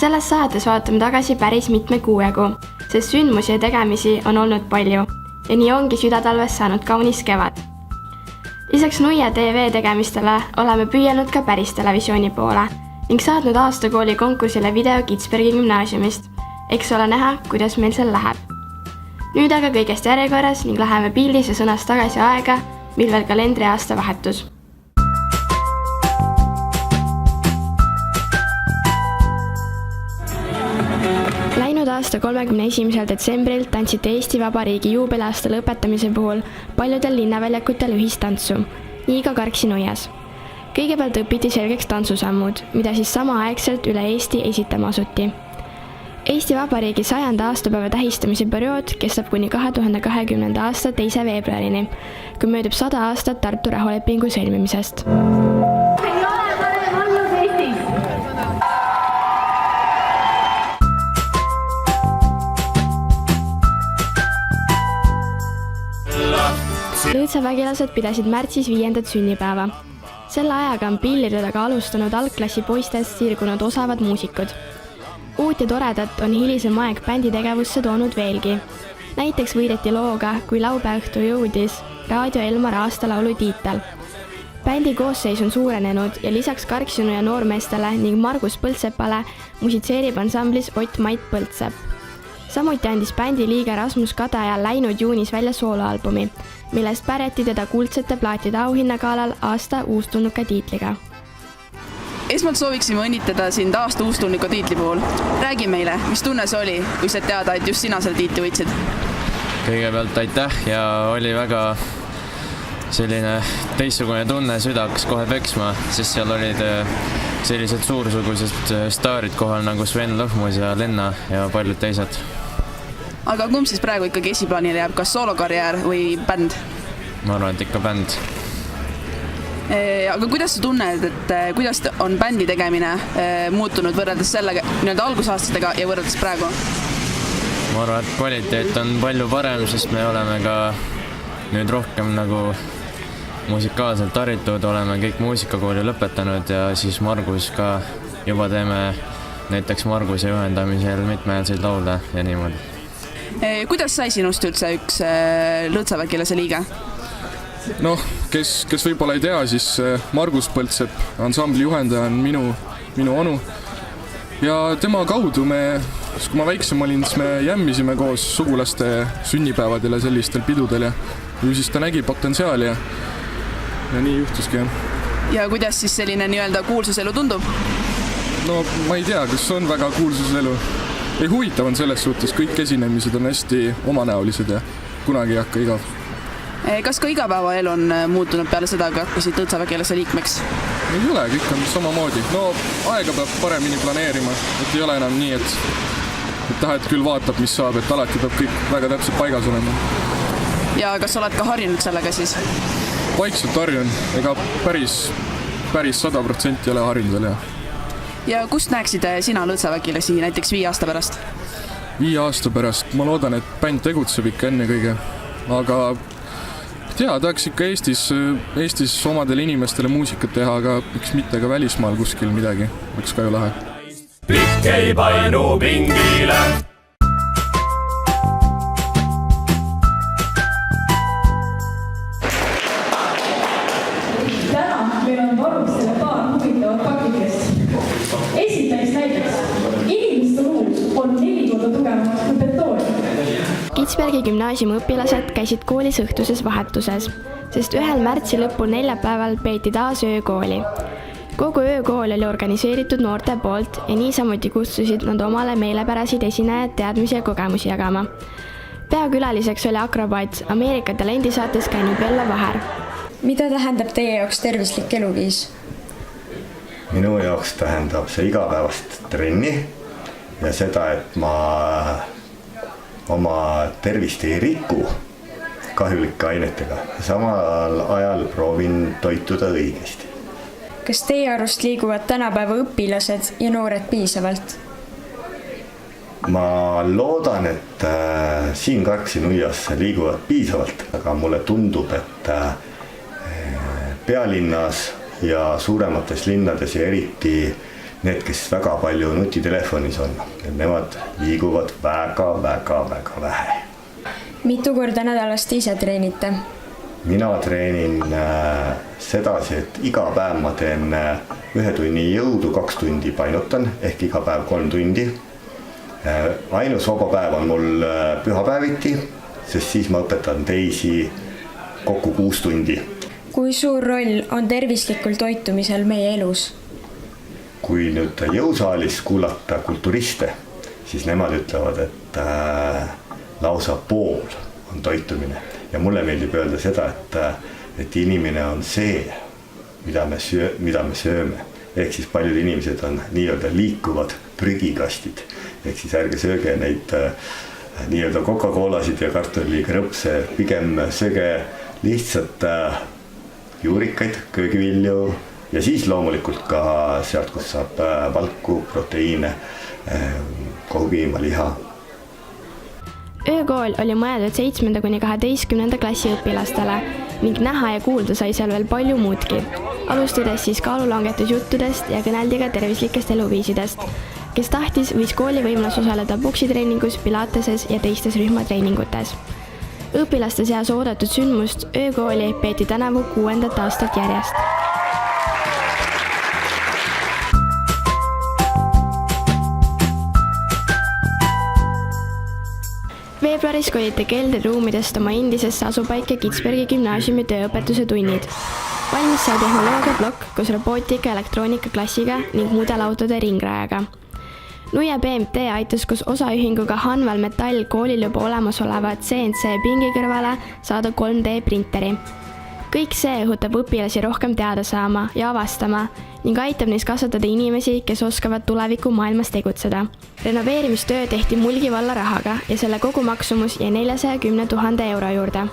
Selles saates vaatame tagasi päris mitme kuu jagu, sest sündmusi ja tegemisi on olnud palju ja nii ongi südatalvest saanud kaunis kevad. Lisaks Nuia TV tegemistele oleme püüelnud ka päris televisiooni poole ning saatnud aastakooli konkursile video Kitzbergi gümnaasiumist. Eks ole näha, kuidas meil seal läheb. Nüüd aga kõigest järjekorras ning läheme pildis ja sõnas tagasi aega, mil veel kalendriaasta vahetus. Läinud aasta 31. detsembril tantsite Eesti Vabariigi juubeliaasta lõpetamise puhul paljudel linnaväljakutel ühistantsu, nii ka Karksi Nuias. Kõigepealt õpiti selgeks tantsusammud, mida siis samaaegselt üle Eesti esitama asuti. Eesti Vabariigi 100. aastapäeva tähistamise periood kestab kuni 2020. aasta 2. veebruarini, kui möödub 100 aastat Tartu rahulepingu sõlmimisest. Lõõtsavägilased pidasid märtsis 5. sünnipäeva. Selle ajaga on pillirõdaga alustanud algklassi poistest sirgunud osavad muusikud. Uut ja toredat on hilisem aeg bändi tegevusse toonud veelgi. Näiteks võideti looga, kui laupäevõhtu jõudis Raadio Elmar aastalaulu tiitel. Bändi koosseis on suurenenud ja lisaks Karksi Nuia noormeestele ning Margus Põldsepale musitseerib ansamblis Ott Mait Põldsepp. Samuti andis bändi liige Rasmus Kadaja läinud juunis välja sooloalbumi, millest pärjati teda kuldsete plaatide auhinnagaalal aasta uustulnuka tiitliga. Esmalt sooviksime õnnitleda sind aasta uustulnuka tiitli puhul. Räägi meile, mis tunne see oli, kui said teada, et just sina seal tiitli võitsid? Kõigepealt aitäh ja oli väga selline teistsugune tunne, süda hakkas kohe peksma, sest seal olid sellised suursugused staarid kohal nagu Sven Lõhmus ja Lenna ja paljud teised. Aga kumb siis praegu ikkagi esiplaanile jääb, kas soolokarjäär või bänd? Ma arvan, et ikka bänd. Aga kuidas sa tunned, et kuidas on bändi tegemine muutunud võrreldes sellega algusaastatega ja võrreldes praegu? Ma arvan, et kvaliteet on palju parem, sest me oleme ka nüüd rohkem nagu musikaalselt haritud, oleme kõik muusikakooli lõpetanud ja siis Margus ka juba teeme näiteks Marguse juhendamisel mitmeelseid laule ja niimoodi. Kuidas sai sinust üldse üks Lõõtsavägilase liige? Noh, kes võib-olla ei tea, siis Margus Põldsepp, ansambli juhendaja on minu onu. Ja tema kaudu kui ma väiksem olin, siis me jämmisime koos sugulaste sünnipäevadel ja sellistel pidudel ja ju siis ta nägi potentsiaali ja nii juhtuski. Ja kuidas siis selline nii-öelda kuulsuselu tundub? No ma ei tea, kas on väga kuulsuselu. Ei huvitav on selles suhtes, kõik esinemised on hästi omanäolised ja kunagi ei hakka igav. Kas ka igapäevaelu on muutunud peale seda, kui hakkasid Lõõtsavägilase liikmeks? Ei ole, kõik on samamoodi. No aega peab paremini planeerima, et ei ole enam nii, et küll vaatab, mis saab, et alati peab kõik väga täpselt paigas olema. Ja kas oled ka harjunud sellega siis? Vaikselt harjun, ega päris 100% ei ole harjunud veel, jah. Ja kust näeksid sina Lõõtsavägilasi näiteks 5 aasta pärast? 5 aasta pärast ma loodan, et bänd tegutseb ikka enne kõige, aga tahaks ikka Eestis omadele inimestele muusikat teha, aga miks mitte ka välismaal kuskil midagi, võiks ka ju lahe. Pikk ei painu pingile. Täna meil on varustele paar huvitavat pakikest. Esiteks näiteks, inimeste luud on 4 korda tugevamad kui betooni. Kitzbergi gümnaasiumi õpilased käisid koolis õhtuses vahetuses, sest 1. märtsi lõpul neljapäeval peeti taas öökooli. Kogu öökool oli organiseeritud noorte poolt ja niisamuti kutsusid nad omale meelepärasid esinejad teadmisi ja kogemusi jagama. Peakülaliseks oli akrobaat Ameerika talendisaates käinud Vello Vaher. Mida tähendab teie jaoks tervislik eluviis? Minu jaoks tähendab see igapäevast trenni ja seda, et ma oma tervist ei riku kahjulike ainetega. Samal ajal proovin toituda õigesti. Kas teie arust liiguvad tänapäeva õpilased ja noored piisavalt? Ma loodan, et siin Karksi Nuias liiguvad piisavalt, aga mulle tundub, et pealinnas ja suuremates linnades ja eriti need, kes väga palju nutitelefonis on, nemad liiguvad väga vähe. Mitu korda nädalas te ise treenite? Mina treenin sedasi, et iga päev ma teen 1 tunni jõudu, 2 tundi painutan, ehk iga päev 3 tundi. Ainus vaba päev on mul pühapäeviti, sest siis ma õpetan teisi kokku 6 tundi. Kui suur roll on tervislikul toitumisel meie elus? Kui nüüd jõusaalis kuulata kulturiste, siis nemad ütlevad, et lausa pool on toitumine. Ja mulle meeldib öelda seda, et inimene on see, mida me sööme. Ehk siis paljud inimesed on nii-öelda liikuvad prügikastid. Ehk siis ärge sööge neid nii-öelda Coca-Colasid ja kartulikrõpse, pigem sööge lihtsalt juurikaid, köögivilju ja siis loomulikult ka sealt, kus saab valku, proteiine, kohupiima, liha. Öökool oli mõeldud 7.–12. klassi õpilastele ning näha ja kuulda sai seal veel palju muudki. Alustades siis kaalulangetusjuttudest ja kõneldi ka tervislikest eluviisidest. Kes tahtis, võis kooli võimalus osaleda boksitreeningus, pilateses ja teistes rühmatreeningutes. Õpilaste seas oodatud sündmust Öökooli peeti tänavu 6. aastat järjest. Veebruaris koliti keldriruumidest oma endisesse asupaika Kitzbergi gümnaasiumi tööõpetuse tunnid. Valmis sai tehnoloogiablokk koos robootika ja elektroonika klassiga ning mudelautode ringrajaga. Nuia BMT aitas koos osaühinguga Hanval Metall koolil juba olemasoleva CNC pingi kõrvale saada 3D printeri. Kõik see õhutab õpilasi rohkem teada saama ja avastama ning aitab neis kasvatada inimesi, kes oskavad tuleviku maailmas tegutseda. Renoveerimistöö tehti Mulgi valla rahaga ja selle kogumaksumus jäi 410 000 euro juurde.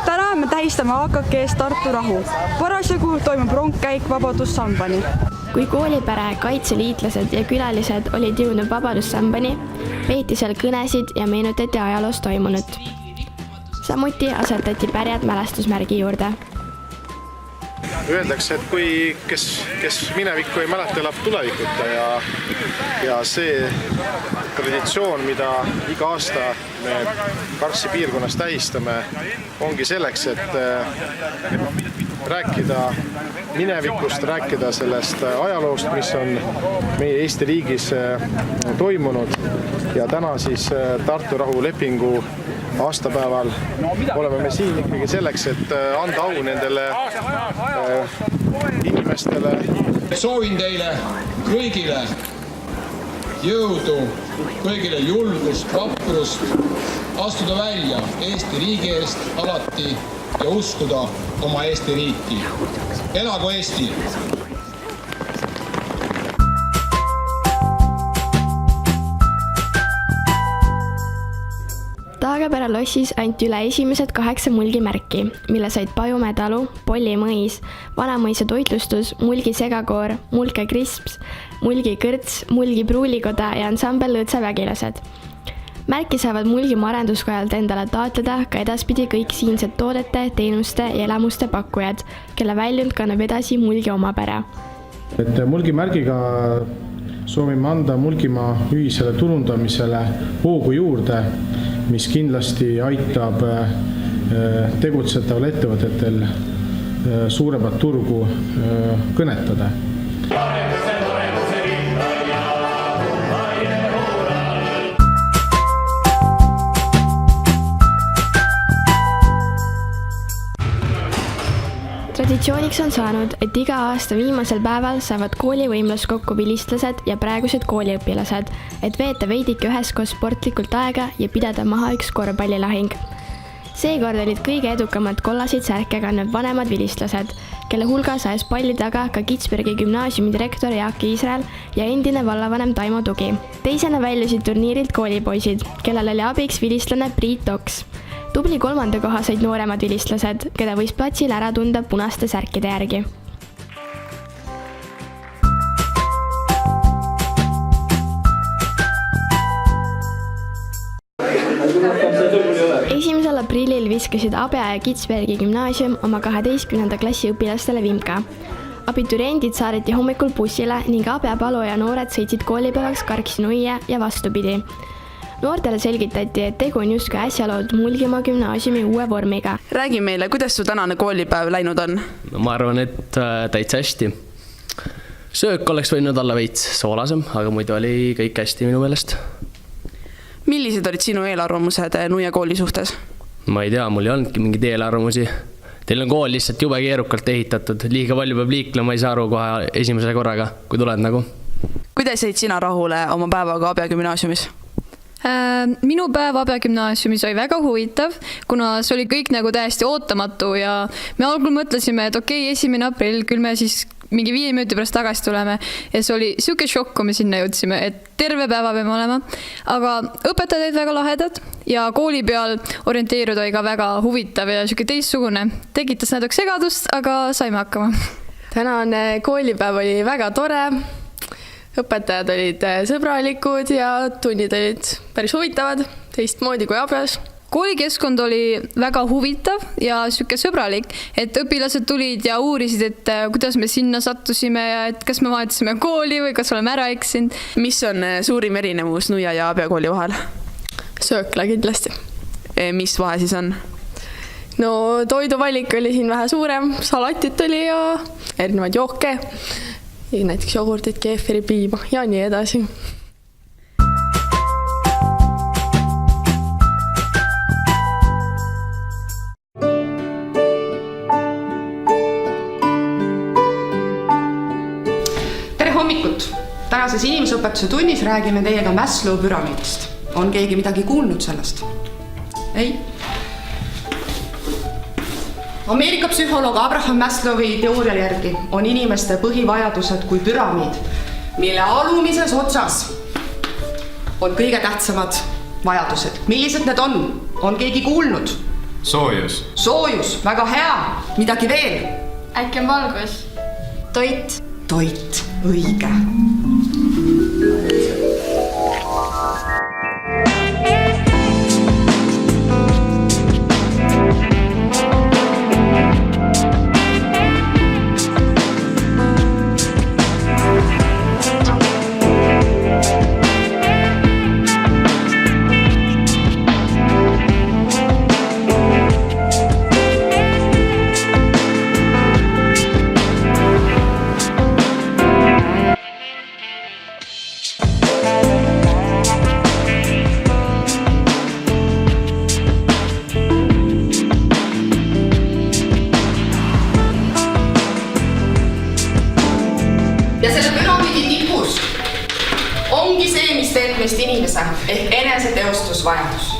Täna me tähistame AKK-s Tartu rahu. Parasjagu toimub rongkäik Vabadussambani. Kui koolipere, kaitseliitlased ja külalised olid jõudnud Vabadussambani, peeti seal kõnesid ja meenutati ajaloos toimunut. Samuti asetati pärjad mälestusmärgi juurde. Öeldakse, et kui kes minevikku ei mäleta, elab tulevikuta ja see traditsioon, mida iga aasta me Karssi piirkonnas tähistame, ongi selleks, et rääkida minevikust, rääkida sellest ajaloost, mis on meie Eesti riigis toimunud ja täna siis Tartu rahulepingu aastapäeval oleme me siin ikkagi selleks, et anda au nendele inimestele. Soovin teile kõigile jõudu, kõigile julgust, vaprust, astuda välja Eesti riigi eest alati ja uskuda oma Eesti riiki. Elagu Eesti! Taagepere lossis anti üle esimesed 8 Mulgi märki, mille said Pajumäe talu, Polli mõis, Vanamõisa toitlustus, Mulgi segakoor, Mulke krisps, Mulgi kõrts, Mulgi pruulikoda ja ansambel Lõõtsavägilased. Märki saavad Mulgimaa arenduskojalt endale taotleda ka edaspidi kõik siinsed toodete, teenuste ja elamuste pakkujad, kelle väljund kannab edasi Mulgi omapere. Mulgi märgiga soovime anda Mulgimaa ühisele turundamisele hoogu juurde, mis kindlasti aitab tegutsetaval ettevõtetel suuremat turgu kõnetada. Traditsiooniks on saanud, et iga aasta viimasel päeval saavad koolivõimlas kokku vilistlased ja praegused kooliõpilased, et veeta veidike üheskoos sportlikult aega ja pidada maha üks korvpallilahing. Seekord olid kõige edukamad kollaseid särke kandnud vanemad vilistlased, kelle hulgas ajas palli taga ka Kitzbergi gümnaasiumi direktor Jaak Iisrael ja endine vallavanem Taimo Tugi. Teisena väljusid turniirilt koolipoisid, kellel oli abiks vilistlane Priit Oks. Tubli 3. koha said nooremad vilistlased, keda võis platsil ära tunda punaste särkide järgi. aprillil viskasid Abja ja Kitzbergi gümnaasium oma 12. klassi õpilastele vimka. Abituriendid saadeti hommikul bussile ning Abja, Palu ja noored sõitsid koolipäevaks Karksi-Nuie ja vastupidi. Noortele selgitati, et tegu on justkui äsja loodud Mulgimaa gümnaasiumi uue vormiga. Räägi meile, kuidas su tänane koolipäev läinud on? No, ma arvan, et täitsa hästi. Söök oleks võinud olla veits soolasem, aga muidu oli kõik hästi minu meelest. Millised olid sinu eelarvamused Nuie kooli suhtes? Ma ei tea, mul ei olnudki mingeid eelarvamusi. Teil on kool lihtsalt jube keerukalt ehitatud, liiga palju peab liiklema, ei saa aru kohe esimese korraga, kui tuled nagu. Kuidas jäid sina rahule oma päevaga Abja gümnaasiumis? Minu päev Abja gümnaasiumis oli väga huvitav, kuna see oli kõik nagu täiesti ootamatu ja me algul mõtlesime, et okei, 1. aprill, küll me siis mingi 5 minuti pärast tagasi tuleme ja see oli siuke šokk, kui me sinna jõudsime, et terve päeva peame olema, aga õpetajad olid väga lahedad ja kooli peal orienteeruda oli ka väga huvitav ja siuke teistsugune. Tekitas natuke segadust, aga saime hakkama. Tänane koolipäev oli väga tore. Õpetajad olid sõbralikud ja tunnid olid päris huvitavad, teistmoodi kui Abjas. Koolikeskkond oli väga huvitav ja siuke sõbralik, et õpilased tulid ja uurisid, et kuidas me sinna sattusime ja et kas me vahetasime kooli või kas oleme ära eksinud. Mis on suurim erinevus Nuia ja Abja kooli vahel? Söökla kindlasti. Mis vahe siis on? No toiduvalik oli siin vähe suurem, salatit oli ja erinevaid jooke. Näiteks jogurtit, keefiri, piima ja nii edasi. Tere hommikut! Tänases inimesõpetuse tunnis räägime teiega Maslow püramiidist. On keegi midagi kuulnud sellest? Ei? Ameerika psühholoog Abraham Maslowi teooria järgi on inimeste põhivajadused kui püramiid, mille alumises otsas on kõige tähtsamad vajadused. Millised need on? On keegi kuulnud? Soojus. Soojus, väga hea. Midagi veel? Äkki on valgus? Toit. Toit, õige. Ja selle püramiidi tipus ongi see, mis teeb meist inimese ehk eneseteostusvajadus.